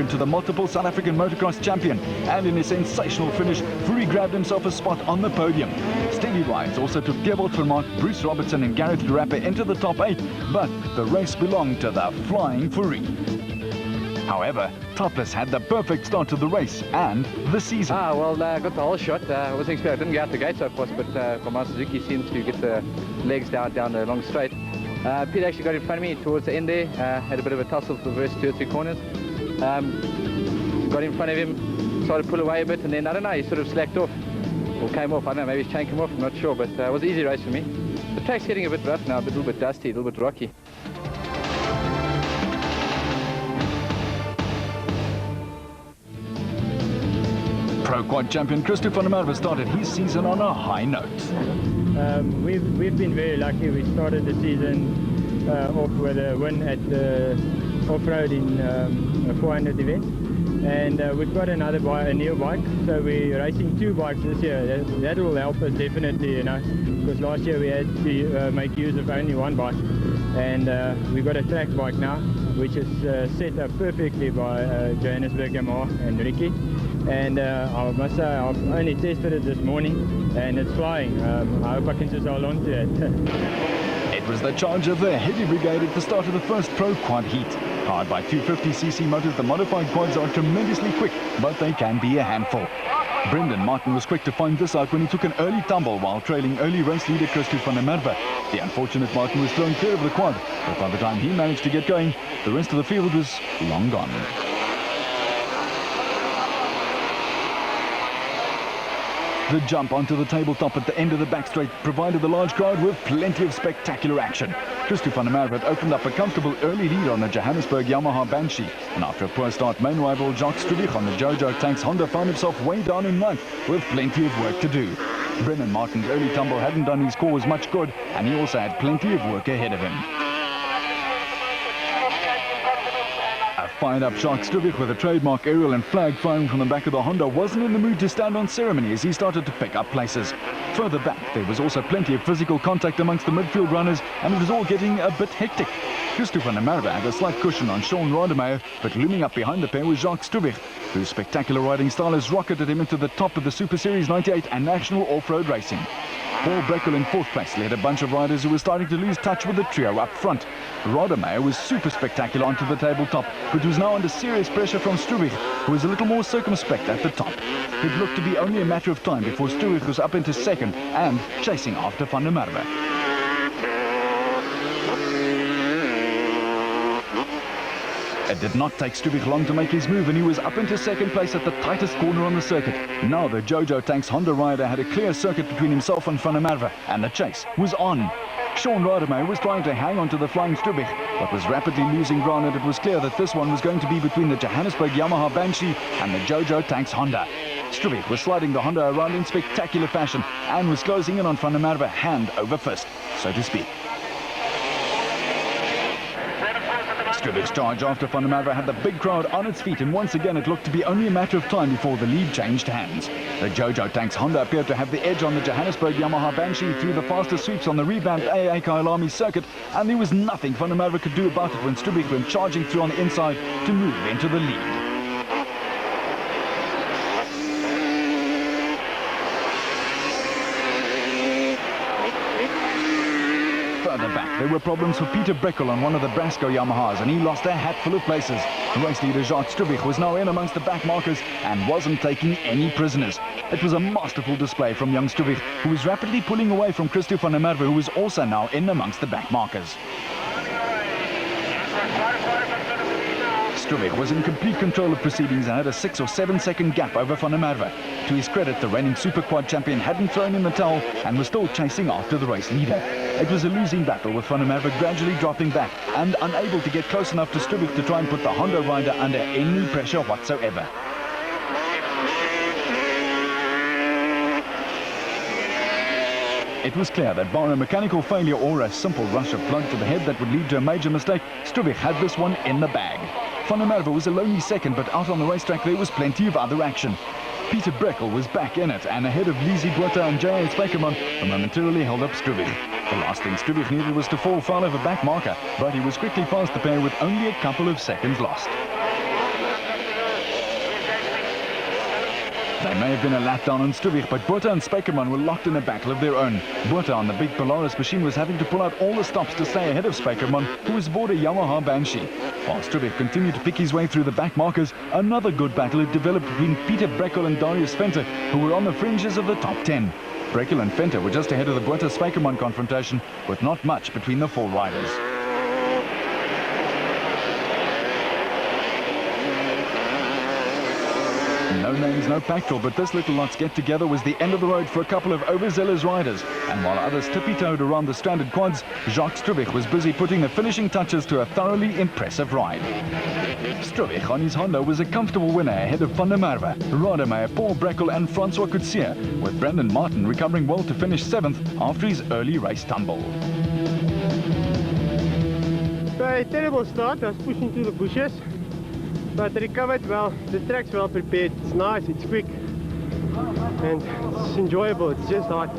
second to the multiple South African motocross champion, and in a sensational finish, Fourie grabbed himself a spot on the podium. Steady rides also took Theobald Vermaak, Bruce Robertson and Gareth de Rapper into the top 8, but the race belonged to the Flying Fourie. However, Topless had the perfect start to the race and the season. Well, got the whole shot. I wasn't expecting, I didn't get out the gate so fast, but Kamau Suzuki seemed to get the legs down the long straight. Pete actually got in front of me towards the end there, had a bit of a tussle for the first 2 or 3 corners. Got in front of him, started to pull away a bit, and then, I don't know, he sort of slacked off, or came off, I don't know, maybe his chain came off, I'm not sure, but it was an easy race for me. The track's getting a bit rough now, a little bit dusty, a little bit rocky. Pro Quad champion Christo van der Merwe started his season on a high note. We've been very lucky. We started the season off with a win at the off-road in a 400 event, and we've got a new bike, so we're racing 2 bikes this year. That will help us definitely, because last year we had to make use of only 1 bike, and we've got a track bike now, which is set up perfectly by Johannesburg Yamaha and Ricky. And I must say, I've only tested it this morning and it's flying. I hope I can just hold on to it. It was the charge of the heavy brigade at the start of the first Pro Quad heat. Powered by 250cc motors, the modified quads are tremendously quick, but they can be a handful. Brendan Martin was quick to find this out when he took an early tumble while trailing early race leader Christo van der Merwe. The unfortunate Martin was thrown clear of the quad, but by the time he managed to get going, the rest of the field was long gone. The jump onto the tabletop at the end of the back straight provided the large crowd with plenty of spectacular action. Christo van der Merwe had opened up a comfortable early lead on the Johannesburg Yamaha Banshee, and after a poor start, main rival Jacques Strubich on the Jojo Tanks Honda found himself way down in ninth with plenty of work to do. Brennan Martin's early tumble hadn't done his cause much good, and he also had plenty of work ahead of him. Fired-up Jacques Strubich with a trademark aerial and flag firing from the back of the Honda wasn't in the mood to stand on ceremony as he started to pick up places. Further back, there was also plenty of physical contact amongst the midfield runners, and it was all getting a bit hectic. Christo van der Merwe had a slight cushion on Sean Rademacher, but looming up behind the pair was Jacques Strubich, whose spectacular riding style has rocketed him into the top of the Super Series 98 and national off-road racing. Paul Breckel in 4th place led a bunch of riders who were starting to lose touch with the trio up front. Rademacher was super spectacular onto the tabletop, but was now under serious pressure from Strubich, who was a little more circumspect at the top. It looked to be only a matter of time before Strubich was up into 2nd and chasing after van der Merwe. It did not take Strubich long to make his move, and he was up into 2nd place at the tightest corner on the circuit. Now the Jojo Tanks Honda rider had a clear circuit between himself and van der Merwe, and the chase was on. Sean Rademacher was trying to hang on to the flying Strubich, but was rapidly losing ground, and it was clear that this one was going to be between the Johannesburg Yamaha Banshee and the Jojo Tanks Honda. Strubich was sliding the Honda around in spectacular fashion and was closing in on van der Merwe hand over fist, so to speak. Strubich's charge after van der Merwe had the big crowd on its feet, and once again it looked to be only a matter of time before the lead changed hands. The Jojo Tanks Honda appeared to have the edge on the Johannesburg Yamaha Banshee through the faster sweeps on the revamped AA Kyalami circuit, and there was nothing van der Merwe could do about it when Strubich went charging through on the inside to move into the lead. Further back, there were problems for Peter Breckel on one of the Brasco Yamahas, and he lost a hatful of places. Race leader Jacques Strubich was now in amongst the back markers and wasn't taking any prisoners. It was a masterful display from young Strubich, who was rapidly pulling away from Christo van der Merwe, who was also now in amongst the back markers. Strubich was in complete control of proceedings and had a 6 or 7 second gap over van der Merwe. To his credit, the reigning Super Quad champion hadn't thrown in the towel and was still chasing after the race leader. It was a losing battle, with van der Merwe gradually dropping back and unable to get close enough to Strubich to try and put the Honda rider under any pressure whatsoever. It was clear that bar a mechanical failure or a simple rush of blood to the head that would lead to a major mistake, Strubich had this one in the bag. Van der Merwe was a lonely second, but out on the racetrack there was plenty of other action. Peter Breckel was back in it, and ahead of Lizzie Botha and J.A. Spijkerman, momentarily held up Strubich. The last thing Strubich needed was to fall foul of a back marker, but he was quickly past the pair with only a couple of seconds lost. There may have been a letdown on Stuvich, but Botha and Spijkerman were locked in a battle of their own. Botha on the big Polaris machine was having to pull out all the stops to stay ahead of Spijkerman, who was aboard a Yamaha Banshee. While Stuvich continued to pick his way through the back markers, another good battle had developed between Peter Breckel and Darius Venter, who were on the fringes of the top 10. Breckel and Venter were just ahead of the Botha-Spijkerman confrontation, with not much between the four riders. No names, no petrol, but this little lot's get-together was the end of the road for a couple of overzealous riders. And while others tippy-toed around the stranded quads, Jacques Stuvich was busy putting the finishing touches to a thoroughly impressive ride. Stuvich on his Honda was a comfortable winner ahead of Van der Merwe, Rademacher, Paul Breckel and Francois Coetzee, with Brendan Martin recovering well to finish 7th after his early race tumble. A terrible start. I was pushing through the bushes, but recovered well. The track's well prepared. It's nice, it's quick, and it's enjoyable. It's just hot.